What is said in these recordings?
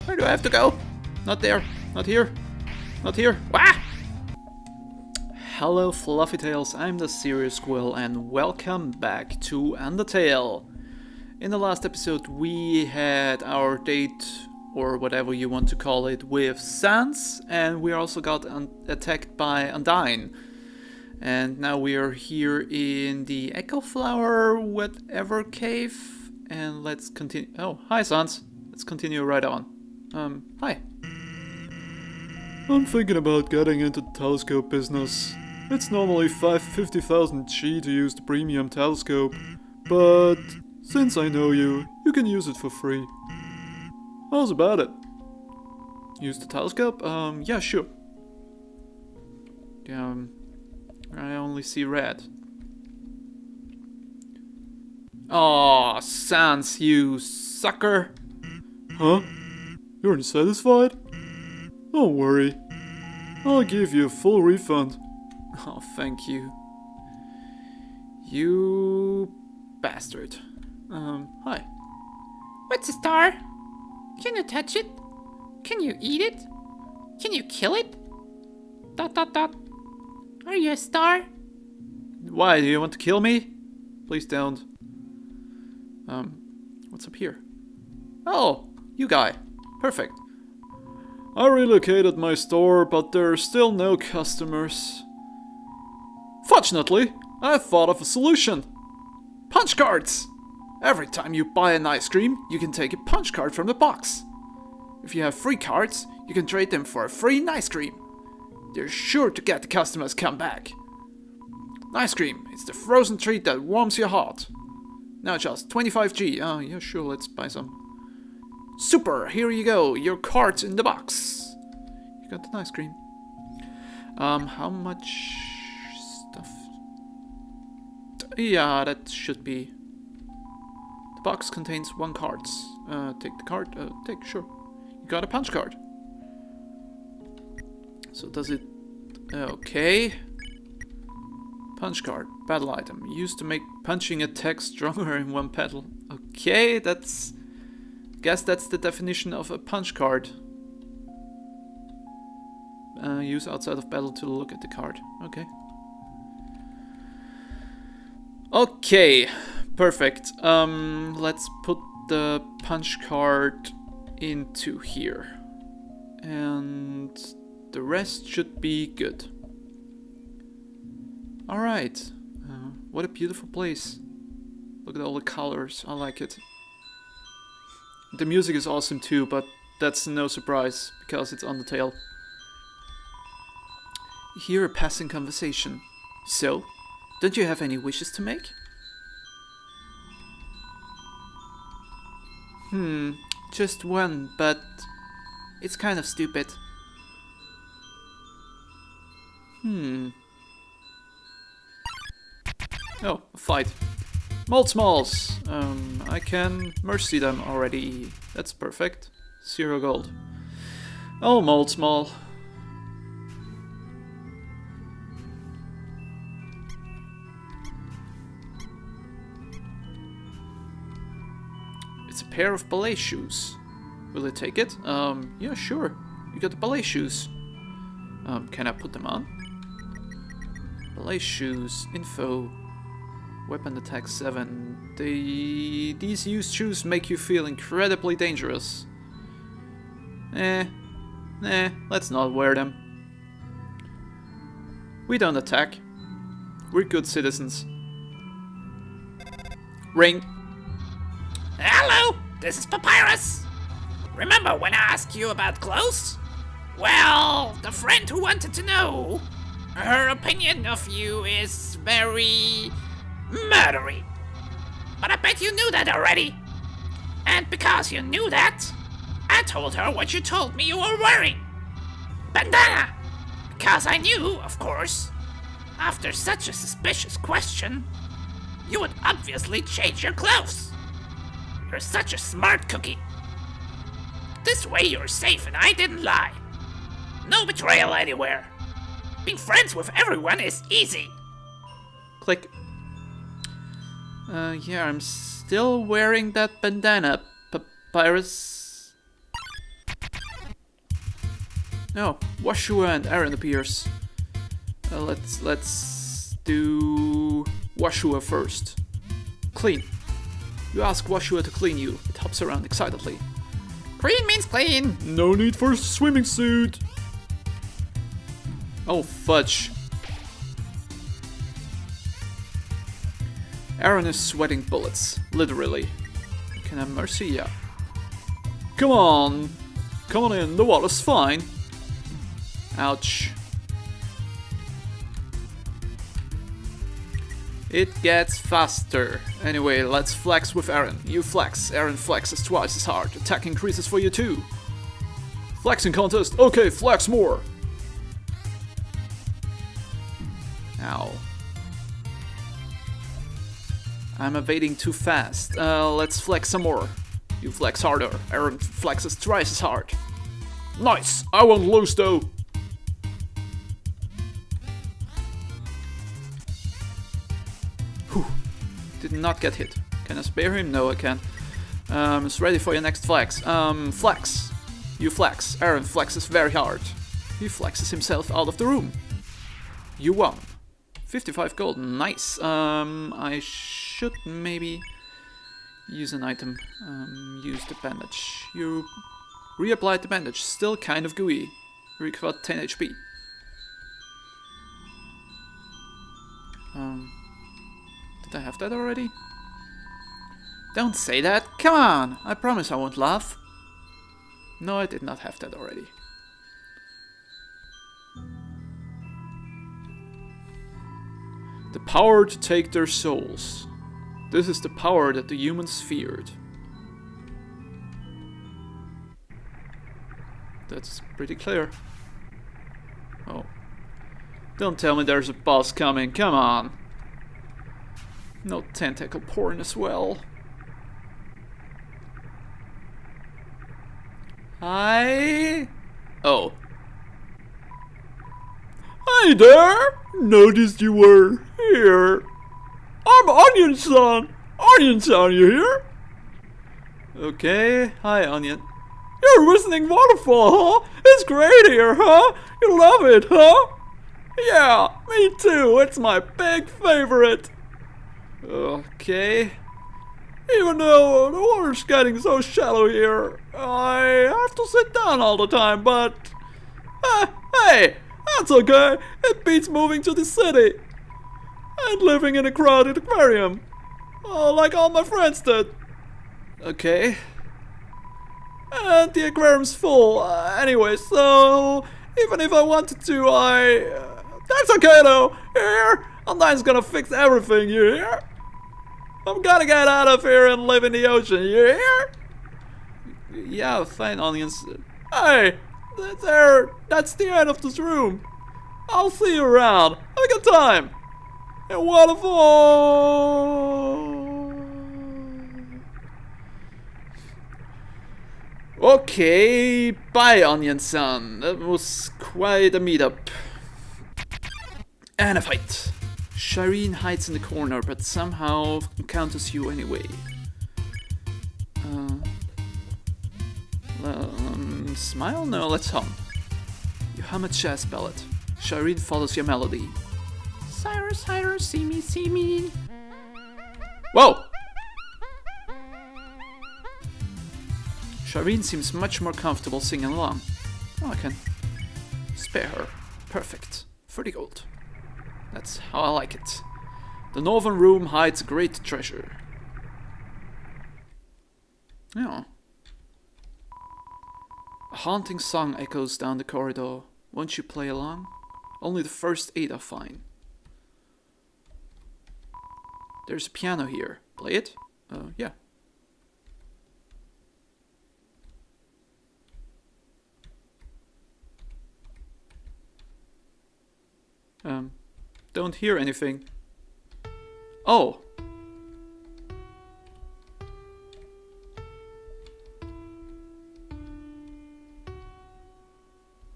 Where do I have to go? Not there. Not here. Not here. Wah! Hello Fluffy Tails, I'm the Serious Squirrel and welcome back to Undertale. In the last episode we had our date, or whatever you want to call it, with Sans, and we also got attacked by Undyne. And now we are here in the Echo Flower whatever cave, and let's continue. Oh, hi Sans. Let's continue right on. Hi. I'm thinking about getting into the telescope business. It's normally 50,000 G to use the premium telescope, but since I know you, you can use it for free. How's about it? Use the telescope? Yeah, sure. I only see red. Aw, Sans, you sucker! Huh? You aren't satisfied? Don't worry. I'll give you a full refund. Oh, thank you. You bastard. Hi. What's a star? Can you touch it? Can you eat it? Can you kill it? ... Are you a star? Why, do you want to kill me? Please don't. What's up here? Oh, you guy. Perfect. I relocated my store, but there are still no customers. Fortunately, I thought of a solution. Punch cards! Every time you buy an ice cream, you can take a punch card from the box. If you have free cards, you can trade them for a free ice cream. They're sure to get the customers come back. Ice cream, it's the frozen treat that warms your heart. Now just 25G. Oh, yeah, sure, let's buy some. Super, here you go, your cards in the box. You got the ice cream. How much stuff? Yeah, that should be. The box contains 1 card. Take the card. Sure. You got a punch card. So does it? Okay. Punch card, battle item, used to make punching attacks stronger in one battle. Okay, guess that's the definition of a punch card. Use outside of battle to look at the card. Okay. Okay, perfect. Let's put the punch card into here. And the rest should be good. Alright. What a beautiful place. Look at all the colors. I like it. The music is awesome too, but that's no surprise because it's Undertale. You hear a passing conversation. So, don't you have any wishes to make? Just one, but it's kind of stupid. Oh, a fight. Moldsmalls! I can mercy them already. That's perfect. 0 gold. Oh, Moldsmall. It's a pair of ballet shoes. Will it take it? Yeah, sure. You got the ballet shoes. Can I put them on? Ballet shoes, info. Weapon attack 7. These used shoes make you feel incredibly dangerous. Let's not wear them. We don't attack. We're good citizens. Ring. Hello, this is Papyrus. Remember when I asked you about clothes? Well, the friend who wanted to know, her opinion of you is very murdery. But I bet you knew that already. And because you knew that, I told her what you told me you were wearing. Bandana. Because I knew, of course, after such a suspicious question, you would obviously change your clothes. You're such a smart cookie. This way you're safe and I didn't lie. No betrayal anywhere. Being friends with everyone is easy. Click. Yeah, I'm still wearing that bandana, Papyrus. No, Washua and Aaron appears. Let's do Washua first. Clean. You ask Washua to clean you. It hops around excitedly. Clean means clean. No need for a swimming suit. Oh, fudge. Aaron is sweating bullets, literally. Can I have mercy? Yeah. Come on. Come on in, the water's fine. Ouch. It gets faster. Anyway, let's flex with Aaron. You flex. Aaron flexes twice as hard. Attack increases for you too. Flexing contest. Okay, flex more. Ow. I'm evading too fast. Let's flex some more. You flex harder. Aaron flexes twice as hard. Nice! I won't lose though. Whew. Did not get hit. Can I spare him? No, I can't. It's ready for your next flex. Flex. You flex. Aaron flexes very hard. He flexes himself out of the room. You won. 55 gold. Nice. I should maybe use an item. Use the bandage. You reapplied the bandage. Still kind of gooey. Recovered 10 HP. Did I have that already? Don't say that. Come on. I promise I won't laugh. No, I did not have that already. The power to take their souls. This is the power that the humans feared. That's pretty clear. Oh. Don't tell me there's a boss coming, come on. No tentacle porn as well. Hi. Oh. Hi there! Noticed you were here. I'm Onion-san! Onion-san, you here? Okay, hi Onion. You're whistling waterfall, huh? It's great here, huh? You love it, huh? Yeah, me too, it's my big favorite. Okay. Even though the water's getting so shallow here, I have to sit down all the time, but... hey! That's okay, it beats moving to the city. And living in a crowded aquarium. Like all my friends did. Okay. And the aquarium's full. Anyway, so... Even if I wanted to, that's okay though. Here, Undyne's gonna fix everything, you hear? I'm gonna get out of here and live in the ocean, you hear? Yeah, fine, Onions. Hey! That's the end of this room. I'll see you around. Have a good time. And waterfall. Okay, bye, Onion-san. That was quite a meetup. And a fight. Shireen hides in the corner, but somehow encounters you anyway. Smile? No, let's hum. You hum a jazz ballad. Shireen follows your melody. Cyrus, Cyrus, see me, see me. Whoa! Shireen seems much more comfortable singing along. Oh, I can spare her. Perfect. 30 gold. That's how I like it. The northern room hides a great treasure. Yeah. A haunting song echoes down the corridor. Won't you play along? Only the first 8 are fine. There's a piano here. Play it? Yeah. Don't hear anything. Oh.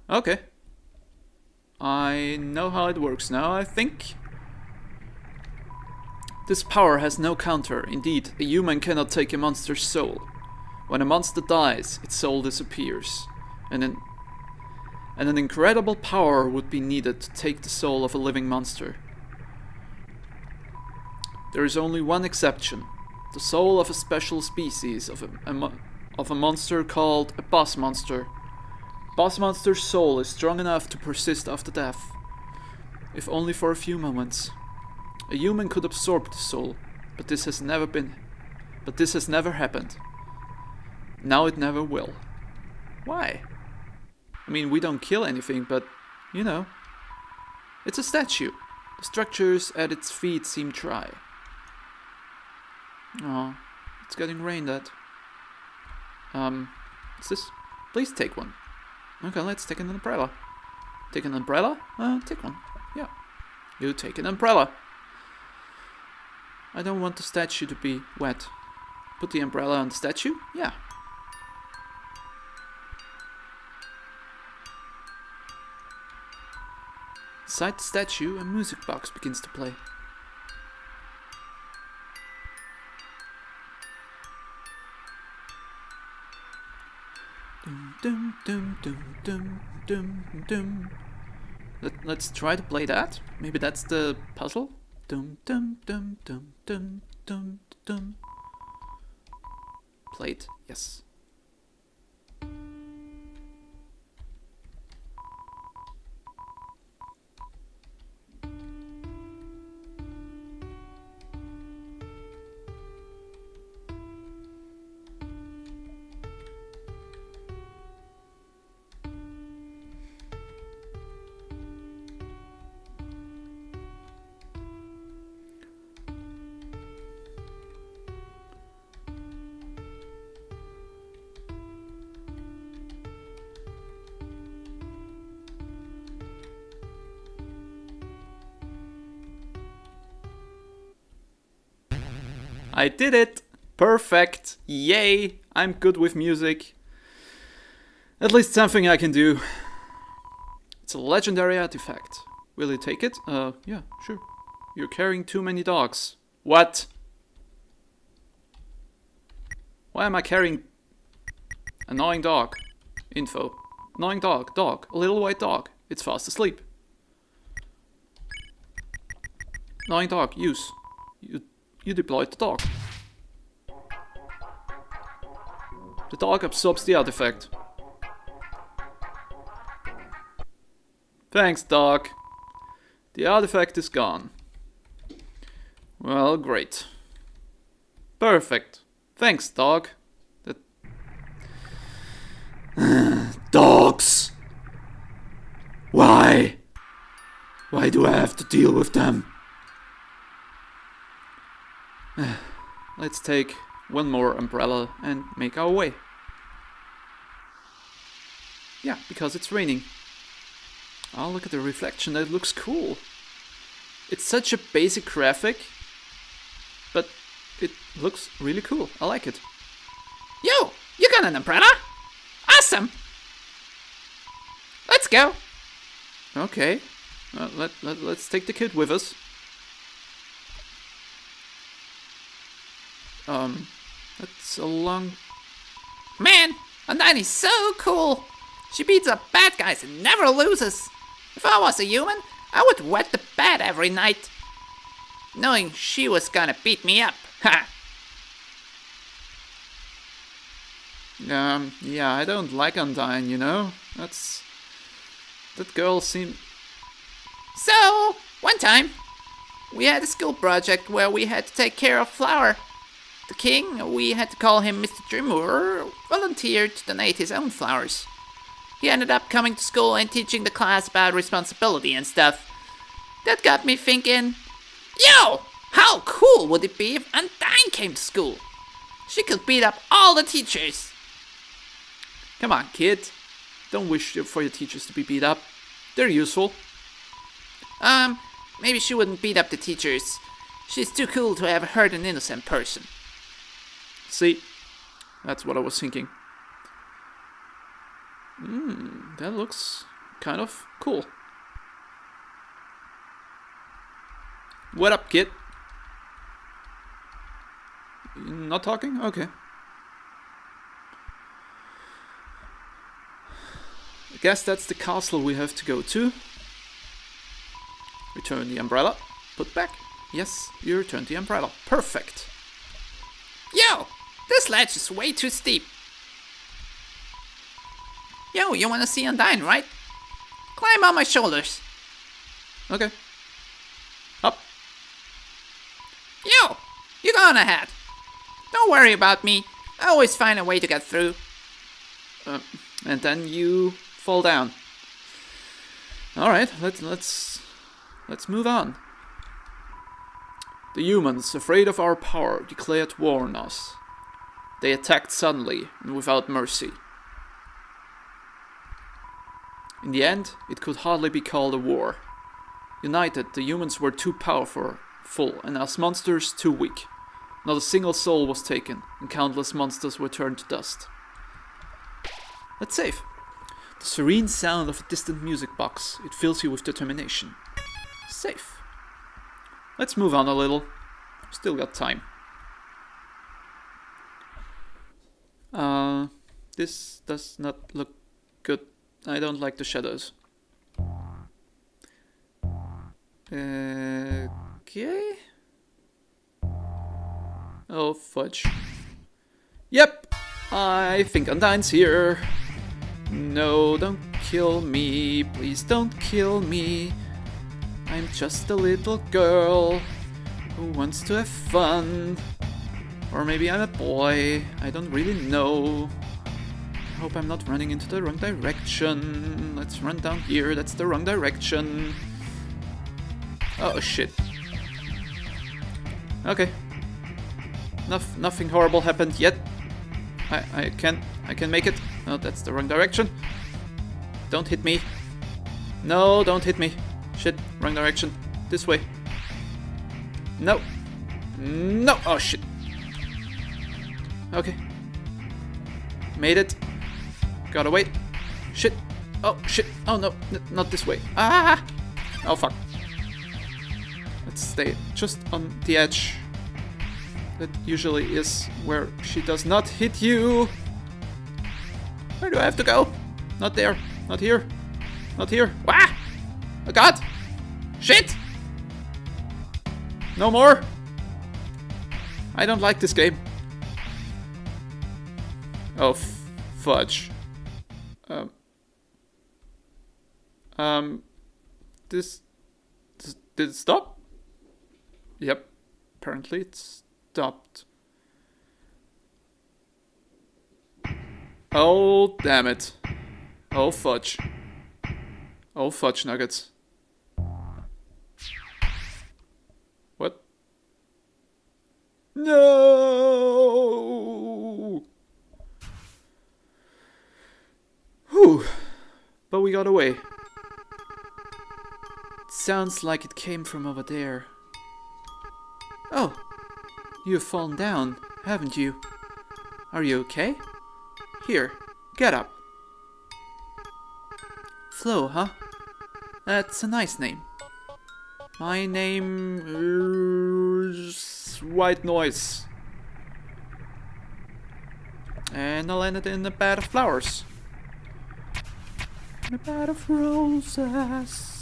Okay. I know how it works now, I think. This power has no counter. Indeed, a human cannot take a monster's soul. When a monster dies, its soul disappears. And And an incredible power would be needed to take the soul of a living monster. There is only one exception. The soul of a special species of a monster called a boss monster. Boss monster's soul is strong enough to persist after death, if only for a few moments. A human could absorb the soul, but this has never happened. Now it never will. Why? I mean, we don't kill anything, but, you know. It's a statue. The structures at its feet seem dry. Oh, it's getting rained at. What's this? Please take one. Okay, let's take an umbrella. Take an umbrella? Take one. Yeah. You take an umbrella. I don't want the statue to be wet. Put the umbrella on the statue? Yeah. Inside the statue, a music box begins to play. Dum dum dum dum dum dum dum. Let's try to play that. Maybe that's the puzzle. Dum dum dum dum dum dum dum. Played. Yes. I did it! Perfect! Yay! I'm good with music. At least something I can do. It's a legendary artifact. Will you take it? Yeah, sure. You're carrying too many dogs. What? Why am I carrying... Annoying dog. Info. Annoying dog. Dog. A little white dog. It's fast asleep. Annoying dog. Use. You deployed the dog. The dog absorbs the artifact. Thanks, dog. The artifact is gone. Well, great. Perfect. Thanks, dog. That... Dogs! Why? Why do I have to deal with them? Let's take one more umbrella and make our way. Yeah, because it's raining. Oh, look at the reflection, that looks cool. It's such a basic graphic, but it looks really cool. I like it. Yo, you got an umbrella? Awesome! Let's go! Okay, let's take the kid with us. That's a long... Man, Undyne's so cool! She beats up bad guys and never loses. If I was a human, I would wet the bed every night, knowing she was gonna beat me up. Ha! Yeah, I don't like Undyne, you know? That girl seemed... So, one time, we had a school project where we had to take care of Flower. The king, we had to call him Mr. Dreamer, volunteered to donate his own flowers. He ended up coming to school and teaching the class about responsibility and stuff. That got me thinking, yo, how cool would it be if Undyne came to school? She could beat up all the teachers. Come on, kid. Don't wish for your teachers to be beat up. They're useful. Maybe she wouldn't beat up the teachers. She's too cool to have hurt an innocent person. See, that's what I was thinking. That looks kind of cool. What up, kid? Not talking? Okay. I guess that's the castle we have to go to. Return the umbrella. Put back. Yes, you returned the umbrella. Perfect. Yo, this ledge is way too steep. Yo, you wanna see Undyne, right? Climb on my shoulders. Okay. Up. Yo, you go on ahead. Don't worry about me. I always find a way to get through. And then you fall down. All right, let's move on. The humans, afraid of our power, declared war on us. They attacked suddenly and without mercy. In the end, it could hardly be called a war. United, the humans were too powerful, and us monsters too weak. Not a single soul was taken, and countless monsters were turned to dust. Let's save. The serene sound of a distant music box. It fills you with determination. Save. Let's move on a little. Still got time. This does not look good. I don't like the shadows. Okay. Oh, fudge. Yep, I think Undyne's here. No, don't kill me. Please don't kill me. I'm just a little girl who wants to have fun. Or maybe I'm a boy. I don't really know. I hope I'm not running into the wrong direction. Let's run down here. That's the wrong direction. Oh, shit. Okay. Nothing horrible happened yet. I can make it. No, that's the wrong direction. Don't hit me. No, don't hit me. Shit, wrong direction. This way. No. No. Oh, shit. Okay. Made it. Gotta wait. Shit. Oh, shit. Oh, no. Not this way. Ah! Oh, fuck. Let's stay just on the edge. That usually is where she does not hit you. Where do I have to go? Not there. Not here. Not here. Wah! Oh, God! Shit! No more! I don't like this game. Oh, fudge. This did it stop? Yep. Apparently it stopped. Oh, damn it. Oh, fudge. Oh, fudge nuggets. What? No! Whew. But we got away. It sounds like it came from over there. Oh, you've fallen down, haven't you? Are you okay? Here, get up. Flo, huh? That's a nice name. My name is White Noise. And I landed in a bed of flowers. In a bed of roses.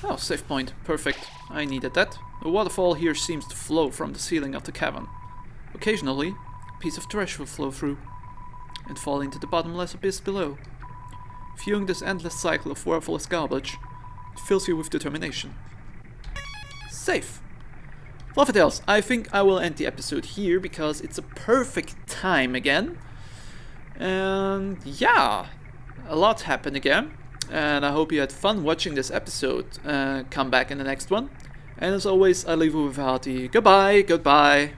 Oh, save point. Perfect. I needed that. The waterfall here seems to flow from the ceiling of the cavern. Occasionally, a piece of trash will flow through and fall into the bottomless abyss below. Viewing this endless cycle of worthless garbage, it fills you with determination. Save. Fluffy I think I will end the episode here because it's a perfect time again. And yeah, a lot happened again. And I hope you had fun watching this episode. Come back in the next one. And as always, I leave you with a hearty goodbye, goodbye.